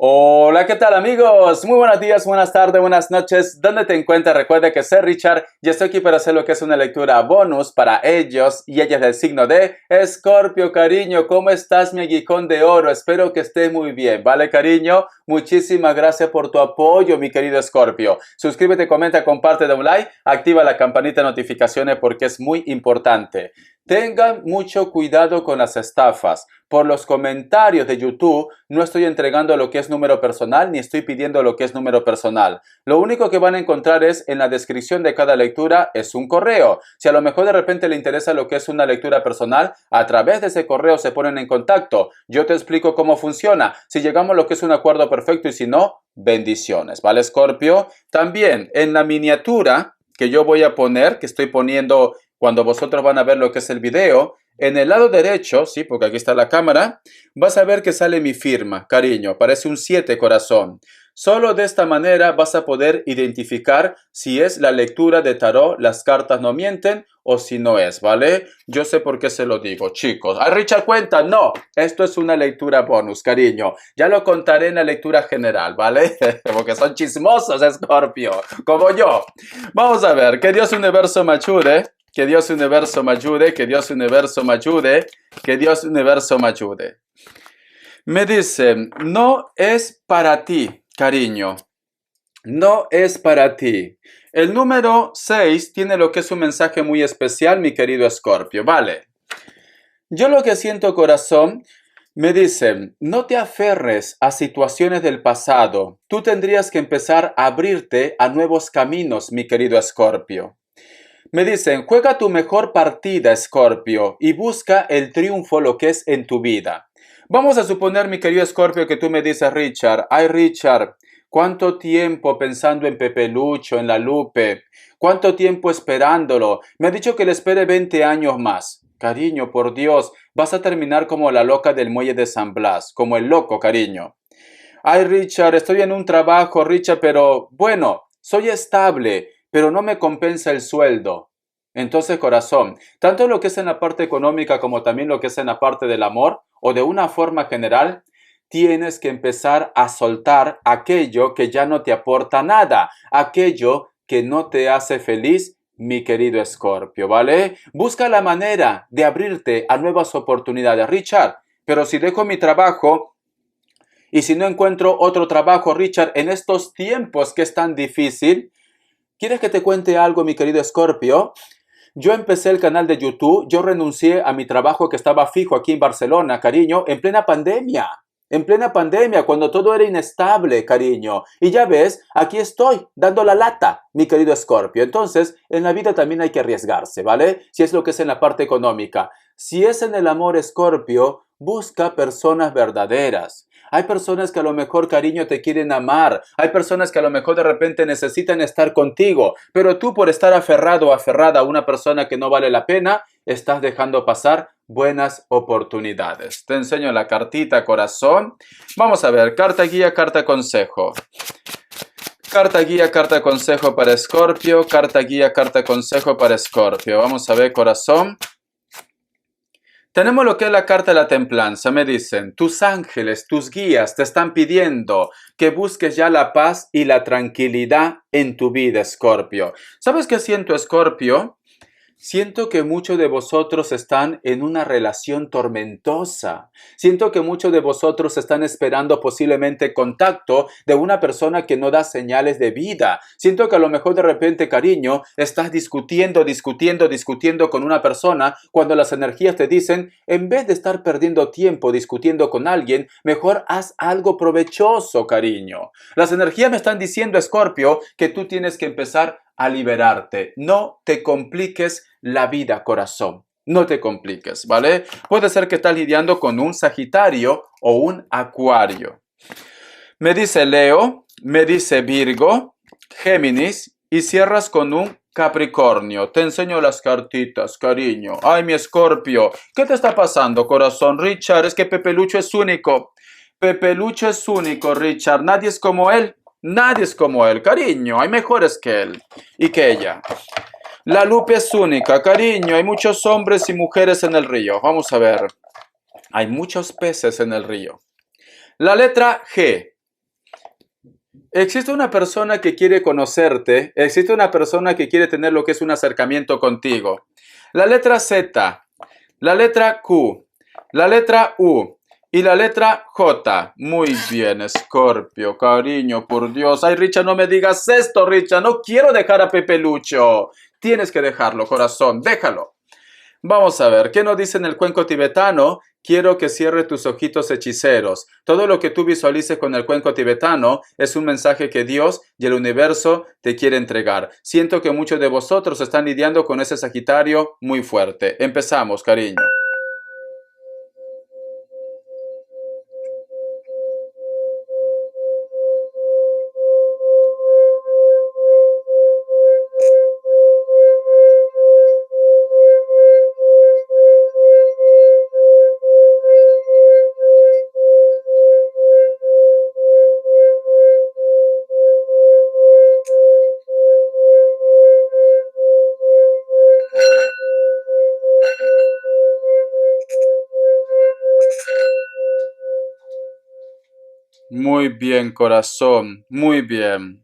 Hola, ¿qué tal amigos? Muy buenos días, buenas tardes, buenas noches. ¿Dónde te encuentras? Recuerda que soy Richard y estoy aquí para hacer lo que es una lectura bonus para ellos y ellas del signo de Escorpio, cariño. ¿Cómo estás, mi aguijón de oro? Espero que estés muy bien, ¿vale, cariño? Muchísimas gracias por tu apoyo, mi querido Escorpio. Suscríbete, comenta, comparte, da un like, activa la campanita de notificaciones porque es muy importante. Tengan mucho cuidado con las estafas. Por los comentarios de YouTube no estoy entregando lo que es número personal ni estoy pidiendo lo que es número personal. Lo único que van a encontrar es en la descripción de cada lectura es un correo. Si a lo mejor de repente le interesa lo que es una lectura personal, a través de ese correo se ponen en contacto. Yo te explico cómo funciona. Si llegamos a lo que es un acuerdo perfecto y si no, bendiciones. ¿Vale, Scorpio? También en la miniatura que yo voy a poner, que estoy poniendo cuando vosotros van a ver lo que es el video, en el lado derecho, sí, porque aquí está la cámara, vas a ver que sale mi firma, cariño, parece un 7 corazón. Solo de esta manera vas a poder identificar si es la lectura de tarot, las cartas no mienten o si no es, ¿vale? Yo sé por qué se lo digo, chicos. ¡Ay, Richard, cuenta! No, esto es una lectura bonus, cariño. Ya lo contaré en la lectura general, ¿vale? Porque son chismosos, Scorpio, como yo. Vamos a ver, que Dios universo me ayude. Que Dios universo me ayude, que Dios universo me ayude, que Dios universo me ayude. Me dicen, no es para ti, cariño. No es para ti. El número 6 tiene lo que es un mensaje muy especial, mi querido Escorpio. Vale. Yo lo que siento, corazón, me dicen, no te aferres a situaciones del pasado. Tú tendrías que empezar a abrirte a nuevos caminos, mi querido Escorpio. Me dicen, juega tu mejor partida, Scorpio, y busca el triunfo, lo que es en tu vida. Vamos a suponer, mi querido Scorpio, que tú me dices, Richard, ay Richard, ¿cuánto tiempo pensando en Pepe Lucho, en la Lupe? ¿Cuánto tiempo esperándolo? Me ha dicho que le espere 20 años más. Cariño, por Dios, vas a terminar como la loca del muelle de San Blas, como el loco, cariño. Ay Richard, estoy en un trabajo, Richard, pero bueno, soy estable, pero no me compensa el sueldo. Entonces, corazón, tanto lo que es en la parte económica como también lo que es en la parte del amor, o de una forma general, tienes que empezar a soltar aquello que ya no te aporta nada, aquello que no te hace feliz, mi querido Escorpio, ¿vale? Busca la manera de abrirte a nuevas oportunidades, Richard, pero si dejo mi trabajo, y si no encuentro otro trabajo, Richard, en estos tiempos que es tan difícil, ¿quieres que te cuente algo, mi querido Scorpio? Yo empecé el canal de YouTube, yo renuncié a mi trabajo que estaba fijo aquí en Barcelona, cariño, en plena pandemia. En plena pandemia, cuando todo era inestable, cariño. Y ya ves, aquí estoy, dando la lata, mi querido Scorpio. Entonces, en la vida también hay que arriesgarse, ¿vale? Si es lo que es en la parte económica. Si es en el amor, Scorpio, busca personas verdaderas. Hay personas que a lo mejor, cariño, te quieren amar. Hay personas que a lo mejor de repente necesitan estar contigo. Pero tú por estar aferrado o aferrada a una persona que no vale la pena, estás dejando pasar buenas oportunidades. Te enseño la cartita, corazón. Vamos a ver, carta guía, carta consejo. Carta guía, carta consejo para Escorpio. Carta guía, carta consejo para Escorpio. Vamos a ver, corazón. Tenemos lo que es la carta de la templanza. Me dicen, tus ángeles, tus guías te están pidiendo que busques ya la paz y la tranquilidad en tu vida, Escorpio. ¿Sabes qué siento, Escorpio? Siento que muchos de vosotros están en una relación tormentosa. Siento que muchos de vosotros están esperando posiblemente contacto de una persona que no da señales de vida. Siento que a lo mejor de repente, cariño, estás discutiendo con una persona cuando las energías te dicen, en vez de estar perdiendo tiempo discutiendo con alguien, mejor haz algo provechoso, cariño. Las energías me están diciendo, Escorpio, que tú tienes que empezar a liberarte. No te compliques la vida, corazón. No te compliques, ¿vale? Puede ser que estás lidiando con un Sagitario o un Acuario. Me dice Leo, me dice Virgo, Géminis y cierras con un Capricornio. Te enseño las cartitas, cariño. Ay, mi Escorpio. ¿Qué te está pasando, corazón? Richard, es que Pepe Lucho es único. Pepe Lucho es único, Richard. Nadie es como él. Nadie es como él, cariño. Hay mejores que él y que ella. La Lupe es única, cariño. Hay muchos hombres y mujeres en el río. Vamos a ver. Hay muchos peces en el río. La letra G. Existe una persona que quiere conocerte, existe una persona que quiere tener lo que es un acercamiento contigo. La letra Z, la letra Q, la letra U y la letra J. Muy bien, Escorpio, cariño, por Dios. Ay, Richa, no me digas esto, Richa, no quiero dejar a Pepe Lucho. Tienes que dejarlo, corazón, déjalo. Vamos a ver, ¿qué nos dice en el cuenco tibetano? Quiero que cierre tus ojitos hechiceros. Todo lo que tú visualices con el cuenco tibetano es un mensaje que Dios y el universo te quiere entregar. Siento que muchos de vosotros están lidiando con ese Sagitario muy fuerte. Empezamos, cariño. Muy bien, corazón, muy bien.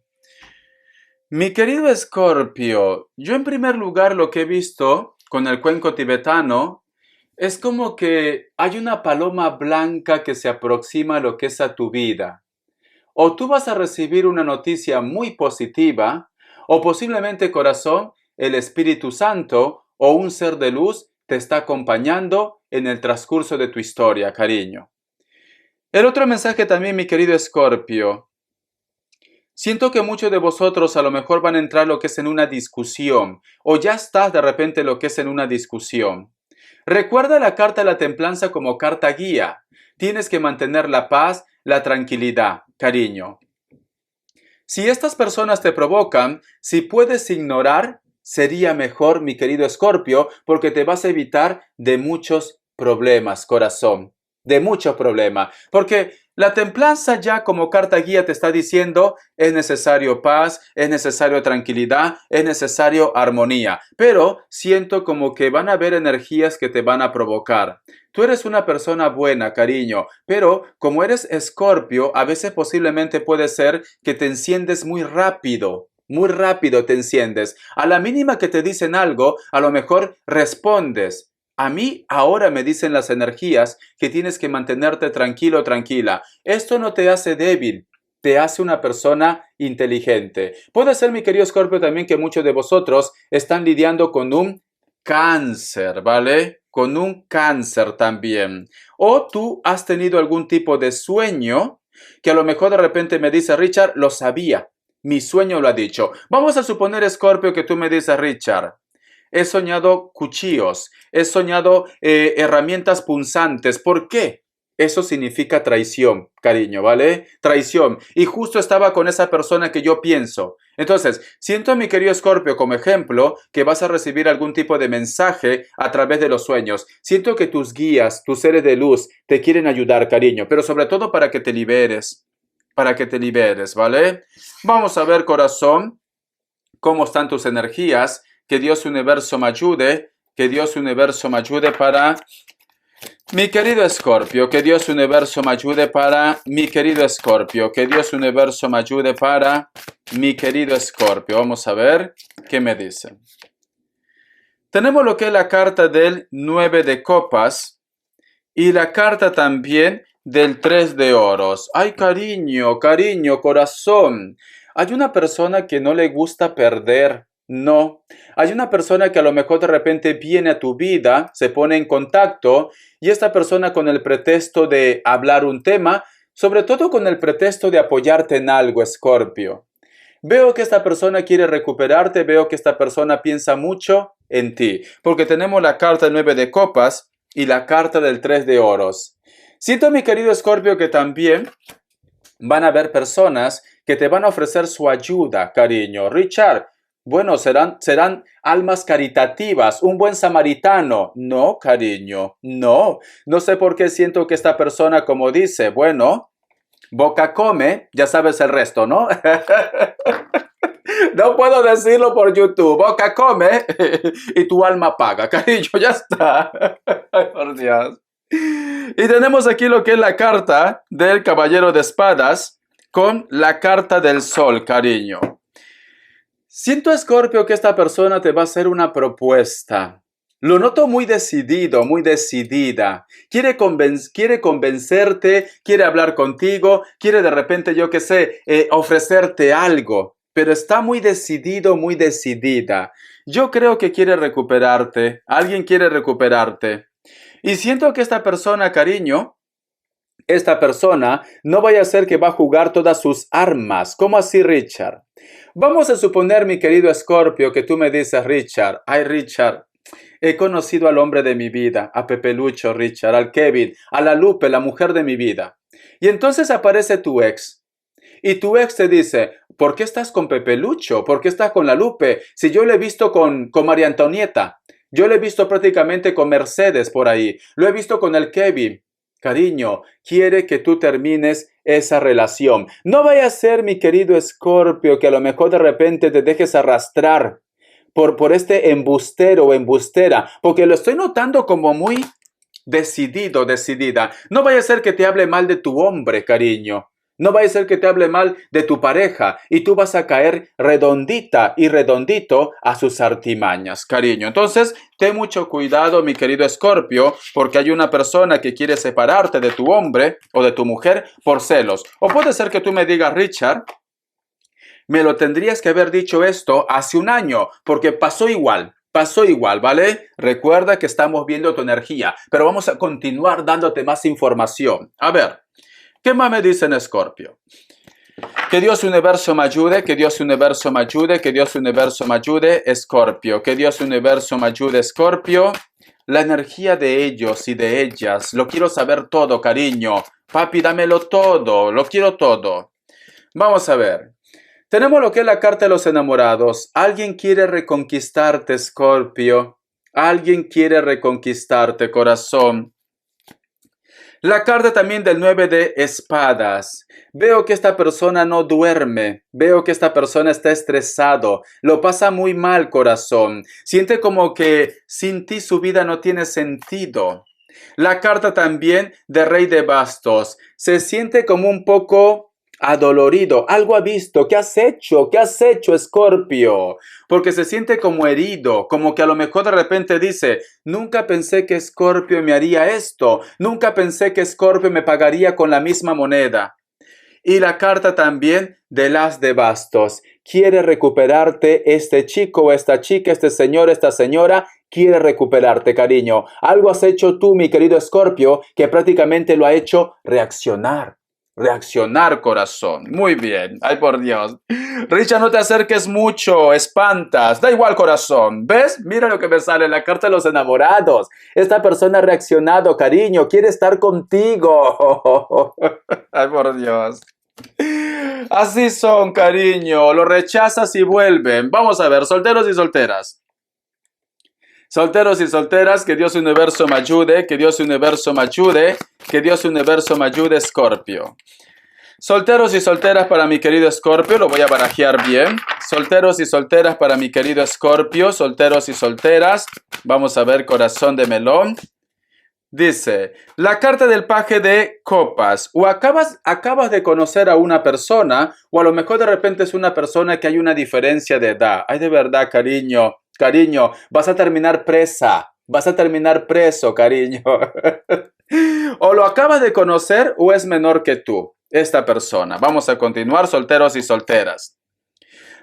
Mi querido Escorpio, yo en primer lugar lo que he visto con el cuenco tibetano es como que hay una paloma blanca que se aproxima a lo que es a tu vida. O tú vas a recibir una noticia muy positiva, o posiblemente, corazón, el Espíritu Santo o un ser de luz te está acompañando en el transcurso de tu historia, cariño. El otro mensaje también, mi querido Escorpio. Siento que muchos de vosotros a lo mejor van a entrar lo que es en una discusión, o ya estás de repente lo que es en una discusión. Recuerda la carta de la templanza como carta guía. Tienes que mantener la paz, la tranquilidad, cariño. Si estas personas te provocan, si puedes ignorar, sería mejor, mi querido Escorpio, porque te vas a evitar de muchos problemas, corazón. De muchos problemas. Porque la templanza ya como carta guía te está diciendo es necesario paz, es necesario tranquilidad, es necesario armonía. Pero siento como que van a haber energías que te van a provocar. Tú eres una persona buena, cariño, pero como eres Escorpio, a veces posiblemente puede ser que te enciendes muy rápido. Muy rápido te enciendes. A la mínima que te dicen algo, a lo mejor respondes. A mí ahora me dicen las energías que tienes que mantenerte tranquilo o tranquila. Esto no te hace débil, te hace una persona inteligente. Puede ser, mi querido Escorpio, también que muchos de vosotros están lidiando con un cáncer, ¿vale? Con un cáncer también. O tú has tenido algún tipo de sueño que a lo mejor de repente me dice, Richard, lo sabía. Mi sueño lo ha dicho. Vamos a suponer, Escorpio, que tú me dices, Richard, he soñado cuchillos, he soñado herramientas punzantes. ¿Por qué? Eso significa traición, cariño, ¿vale? Traición. Y justo estaba con esa persona que yo pienso. Entonces, siento, mi querido Escorpio, como ejemplo, que vas a recibir algún tipo de mensaje a través de los sueños. Siento que tus guías, tus seres de luz, te quieren ayudar, cariño, pero sobre todo para que te liberes. Para que te liberes, ¿vale? Vamos a ver, corazón, cómo están tus energías. Que Dios Universo me ayude, que Dios Universo me ayude para mi querido Escorpio, que Dios Universo me ayude para mi querido Escorpio, que Dios Universo me ayude para mi querido Escorpio. Vamos a ver qué me dicen. Tenemos lo que es la carta del 9 de copas y la carta también del 3 de oros. Ay, cariño, cariño, corazón. Hay una persona que no le gusta perder. No, hay una persona que a lo mejor de repente viene a tu vida, se pone en contacto y esta persona con el pretexto de hablar un tema, sobre todo con el pretexto de apoyarte en algo, Escorpio. Veo que esta persona quiere recuperarte, veo que esta persona piensa mucho en ti, porque tenemos la carta del 9 de copas y la carta del 3 de oros. Siento, mi querido Escorpio, que también van a haber personas que te van a ofrecer su ayuda, cariño. Richard, bueno, serán almas caritativas, un buen samaritano. No, cariño, no. No sé por qué siento que esta persona, como dice, bueno, boca come, ya sabes el resto, ¿no? No puedo decirlo por YouTube. Boca come y tu alma paga, cariño, ya está. Ay, por Dios. Y tenemos aquí lo que es la carta del caballero de espadas con la carta del sol, cariño. Siento, Escorpio, que esta persona te va a hacer una propuesta. Lo noto muy decidido, muy decidida. Quiere convencerte, quiere hablar contigo, quiere de repente, yo qué sé, ofrecerte algo. Pero está muy decidido, muy decidida. Yo creo que quiere recuperarte. Alguien quiere recuperarte. Y siento que esta persona, cariño, esta persona no vaya a ser que va a jugar todas sus armas. ¿Cómo así, Richard? Vamos a suponer, mi querido Escorpio, que tú me dices, Richard, ay, Richard, he conocido al hombre de mi vida, a Pepe Lucho, Richard, al Kevin, a la Lupe, la mujer de mi vida. Y entonces aparece tu ex. Y tu ex te dice, ¿por qué estás con Pepe Lucho? ¿Por qué estás con la Lupe? Si yo le he visto con María Antonieta. Yo le he visto prácticamente con Mercedes por ahí. Lo he visto con el Kevin. Cariño, quiere que tú termines esa relación. No vaya a ser, mi querido Escorpio, que a lo mejor de repente te dejes arrastrar por este embustero o embustera, porque lo estoy notando como muy decidido, decidida. No vaya a ser que te hable mal de tu hombre, cariño. No vaya a ser que te hable mal de tu pareja y tú vas a caer redondita y redondito a sus artimañas, cariño. Entonces, ten mucho cuidado, mi querido Escorpio, porque hay una persona que quiere separarte de tu hombre o de tu mujer por celos. O puede ser que tú me digas, Richard, me lo tendrías que haber dicho esto hace un año, porque pasó igual, ¿vale? Recuerda que estamos viendo tu energía, pero vamos a continuar dándote más información. A ver, ¿qué más me dicen, Escorpio? Que Dios universo me ayude, que Dios universo me ayude, que Dios universo me ayude, Escorpio. Que Dios universo me ayude, Escorpio. La energía de ellos y de ellas, lo quiero saber todo, cariño. Papi, dámelo todo, lo quiero todo. Vamos a ver. Tenemos lo que es la carta de los enamorados. Alguien quiere reconquistarte, Escorpio. Alguien quiere reconquistarte, corazón. La carta también del 9 de espadas. Veo que esta persona no duerme. Veo que esta persona está estresado. Lo pasa muy mal, corazón. Siente como que sin ti su vida no tiene sentido. La carta también de Rey de Bastos. Se siente como un poco adolorido. Algo ha visto. ¿Qué has hecho? ¿Qué has hecho, Escorpio? Porque se siente como herido, como que a lo mejor de repente dice, nunca pensé que Escorpio me haría esto, nunca pensé que Escorpio me pagaría con la misma moneda. Y la carta también del As de Bastos. Quiere recuperarte este chico o esta chica, este señor, esta señora, quiere recuperarte, cariño. Algo has hecho tú, mi querido Escorpio, que prácticamente lo ha hecho reaccionar. Reaccionar, corazón. Muy bien. Ay, por Dios. Richard, no te acerques mucho. Espantas. Da igual, corazón. ¿Ves? Mira lo que me sale en la carta de los enamorados. Esta persona ha reaccionado, cariño. Quiere estar contigo. Ay, por Dios. Así son, cariño. Lo rechazas y vuelven. Vamos a ver, solteros y solteras. Solteros y solteras, que Dios universo me ayude, que Dios universo me ayude, que Dios universo me ayude, Escorpio. Solteros y solteras para mi querido Escorpio, lo voy a barajear bien. Solteros y solteras para mi querido Escorpio, solteros y solteras. Vamos a ver, corazón de melón. Dice, la carta del paje de copas. O acabas de conocer a una persona, o a lo mejor de repente es una persona que hay una diferencia de edad. Ay, de verdad, cariño. Cariño, vas a terminar presa, vas a terminar preso, cariño. O lo acabas de conocer o es menor que tú, esta persona. Vamos a continuar, solteros y solteras.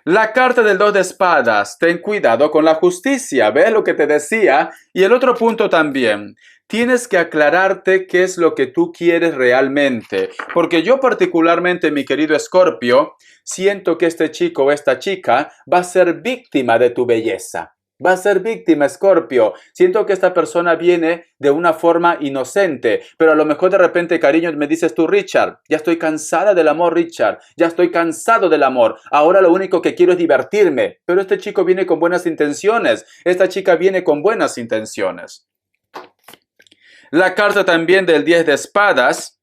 La carta del 2 de espadas, ten cuidado con la justicia, ¿ves lo que te decía? Y el otro punto también, tienes que aclararte qué es lo que tú quieres realmente. Porque yo particularmente, mi querido Escorpio, siento que este chico o esta chica va a ser víctima de tu belleza. Va a ser víctima, Escorpio. Siento que esta persona viene de una forma inocente, pero a lo mejor de repente, cariño, me dices tú, Richard, ya estoy cansada del amor, Richard, ya estoy cansado del amor. Ahora lo único que quiero es divertirme. Pero este chico viene con buenas intenciones. Esta chica viene con buenas intenciones. La carta también del 10 de espadas.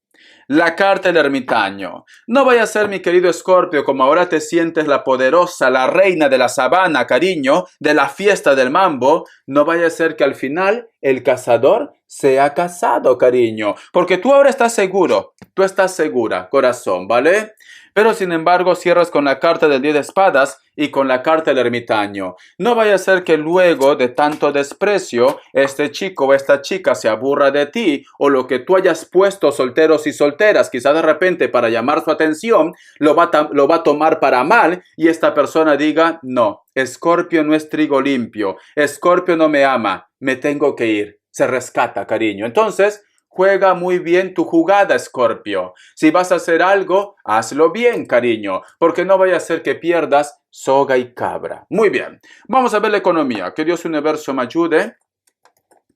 La carta del ermitaño. No vaya a ser, mi querido Escorpio, como ahora te sientes la poderosa, la reina de la sabana, cariño, de la fiesta del mambo, no vaya a ser que al final el cazador se ha casado, cariño. Porque tú ahora estás seguro, tú estás segura, corazón, ¿vale? Pero sin embargo cierras con la carta del 10 de espadas y con la carta del ermitaño. No vaya a ser que luego de tanto desprecio, este chico o esta chica se aburra de ti, o lo que tú hayas puesto solteros y solteras, quizás de repente para llamar su atención, lo va a tomar para mal y esta persona diga, no, Escorpio no es trigo limpio, Escorpio no me ama, me tengo que ir. Se rescata, cariño. Entonces, juega muy bien tu jugada, Escorpio. Si vas a hacer algo, hazlo bien, cariño, porque no vaya a ser que pierdas soga y cabra. Muy bien, vamos a ver la economía. Que Dios Universo me ayude.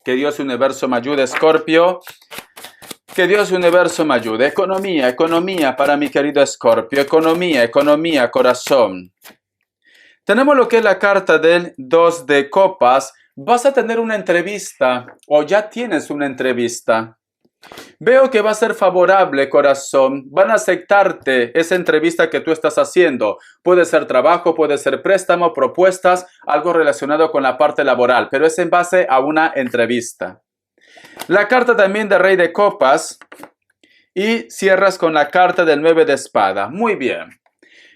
Que Dios Universo me ayude, Escorpio. Que Dios Universo me ayude. Economía, economía para mi querido Escorpio. Economía, economía, corazón. Tenemos lo que es la carta del 2 de copas. Vas a tener una entrevista o ya tienes una entrevista. Veo que va a ser favorable, corazón. Van a aceptarte esa entrevista que tú estás haciendo. Puede ser trabajo, puede ser préstamo, propuestas, algo relacionado con la parte laboral, pero es en base a una entrevista. La carta también de Rey de Copas y cierras con la carta del 9 de espada. Muy bien.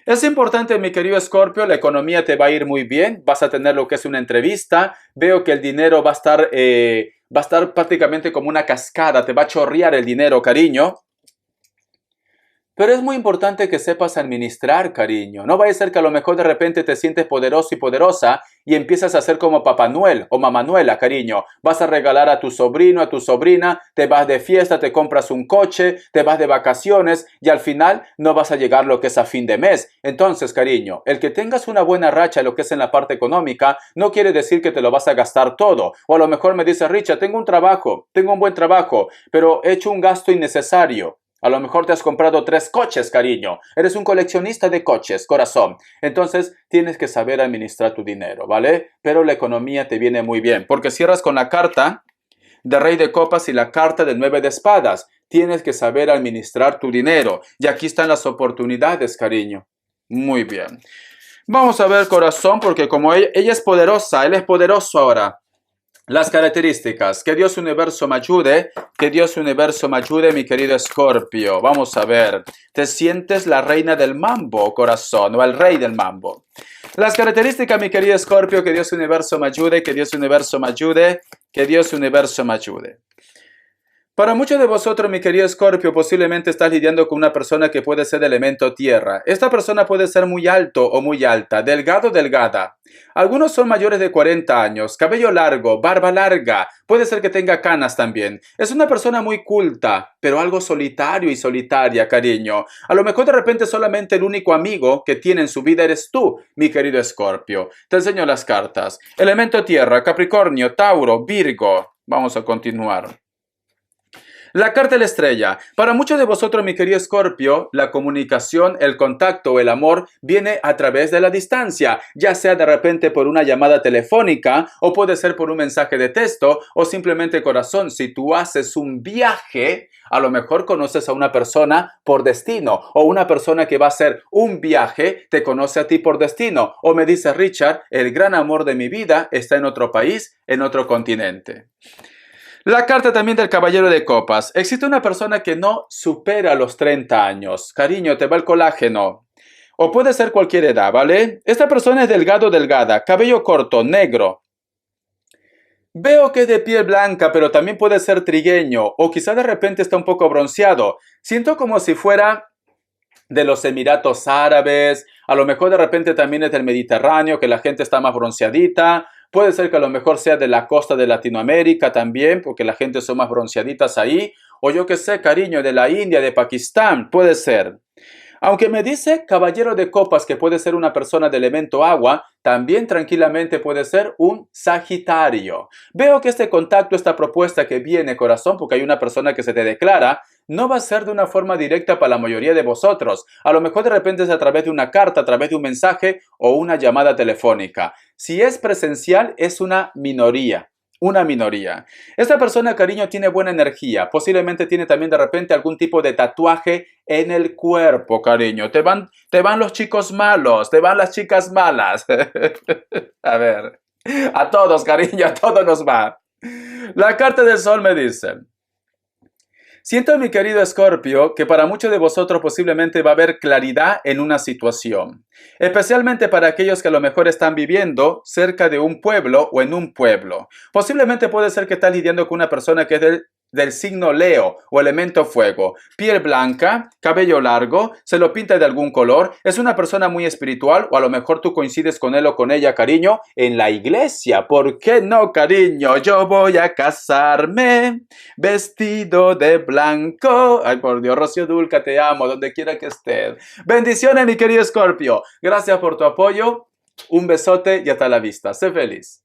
Es importante, mi querido Escorpio, la economía te va a ir muy bien, vas a tener lo que es una entrevista, veo que el dinero va a estar prácticamente como una cascada, te va a chorrear el dinero, cariño. Pero es muy importante que sepas administrar, cariño. No vaya a ser que a lo mejor de repente te sientes poderoso y poderosa y empiezas a ser como Papá Noel o Mamá Noela, cariño. Vas a regalar a tu sobrino, a tu sobrina, te vas de fiesta, te compras un coche, te vas de vacaciones y al final no vas a llegar lo que es a fin de mes. Entonces, cariño, el que tengas una buena racha en lo que es en la parte económica no quiere decir que te lo vas a gastar todo. O a lo mejor me dice, Richard, tengo un buen trabajo, pero he hecho un gasto innecesario. A lo mejor te has comprado 3 coches, cariño. Eres un coleccionista de coches, corazón. Entonces, tienes que saber administrar tu dinero, ¿vale? Pero la economía te viene muy bien, porque cierras con la carta de Rey de Copas y la carta del 9 de espadas. Tienes que saber administrar tu dinero. Y aquí están las oportunidades, cariño. Muy bien. Vamos a ver, corazón, porque como ella es poderosa, él es poderoso ahora. Las características. Que Dios Universo me ayude. Que Dios Universo me ayude, mi querido Escorpio. Vamos a ver. ¿Te sientes la reina del mambo, corazón? O el rey del mambo. Las características, mi querido Escorpio. Que Dios Universo me ayude. Que Dios Universo me ayude. Que Dios Universo me ayude. Para muchos de vosotros, mi querido Escorpio, posiblemente estás lidiando con una persona que puede ser de elemento tierra. Esta persona puede ser muy alto o muy alta, delgado o delgada. Algunos son mayores de 40 años, cabello largo, barba larga, puede ser que tenga canas también. Es una persona muy culta, pero algo solitario y solitaria, cariño. A lo mejor de repente solamente el único amigo que tiene en su vida eres tú, mi querido Escorpio. Te enseño las cartas. Elemento tierra, Capricornio, Tauro, Virgo. Vamos a continuar. La carta de la estrella. Para muchos de vosotros, mi querido Escorpio, la comunicación, el contacto o el amor viene a través de la distancia, ya sea de repente por una llamada telefónica o puede ser por un mensaje de texto o simplemente corazón. Si tú haces un viaje, a lo mejor conoces a una persona por destino o una persona que va a hacer un viaje te conoce a ti por destino o me dice Richard, el gran amor de mi vida está en otro país, en otro continente. La carta también del Caballero de Copas. Existe una persona que no supera los 30 años. Cariño, te va el colágeno. O puede ser cualquier edad, ¿vale? Esta persona es delgado o delgada, cabello corto, negro. Veo que es de piel blanca, pero también puede ser trigueño. O quizá de repente está un poco bronceado. Siento como si fuera de los Emiratos Árabes. A lo mejor de repente también es del Mediterráneo, que la gente está más bronceadita. Puede ser que a lo mejor sea de la costa de Latinoamérica también, porque la gente son más bronceaditas ahí. O yo qué sé, cariño, de la India, de Pakistán, puede ser. Aunque me dice Caballero de Copas que puede ser una persona de elemento agua, también tranquilamente puede ser un Sagitario. Veo que este contacto, esta propuesta que viene, corazón, porque hay una persona que se te declara, no va a ser de una forma directa para la mayoría de vosotros. A lo mejor de repente es a través de una carta, a través de un mensaje o una llamada telefónica. Si es presencial, es una minoría. Una minoría. Esta persona, cariño, tiene buena energía. Posiblemente tiene también de repente algún tipo de tatuaje en el cuerpo, cariño. Te van los chicos malos, te van las chicas malas. A ver, a todos, cariño, a todos nos va. La carta del sol me dice: siento, mi querido Escorpio, que para muchos de vosotros posiblemente va a haber claridad en una situación, especialmente para aquellos que a lo mejor están viviendo cerca de un pueblo o en un pueblo. Posiblemente puede ser que estás lidiando con una persona que es del signo Leo o elemento fuego, piel blanca, cabello largo, se lo pinta de algún color, es una persona muy espiritual o a lo mejor tú coincides con él o con ella, cariño, en la iglesia. ¿Por qué no, cariño? Yo voy a casarme vestido de blanco. Ay, por Dios, Rocío Dulca, te amo, donde quiera que estés. Bendiciones, mi querido Escorpio. Gracias por tu apoyo. Un besote y hasta la vista. Sé feliz.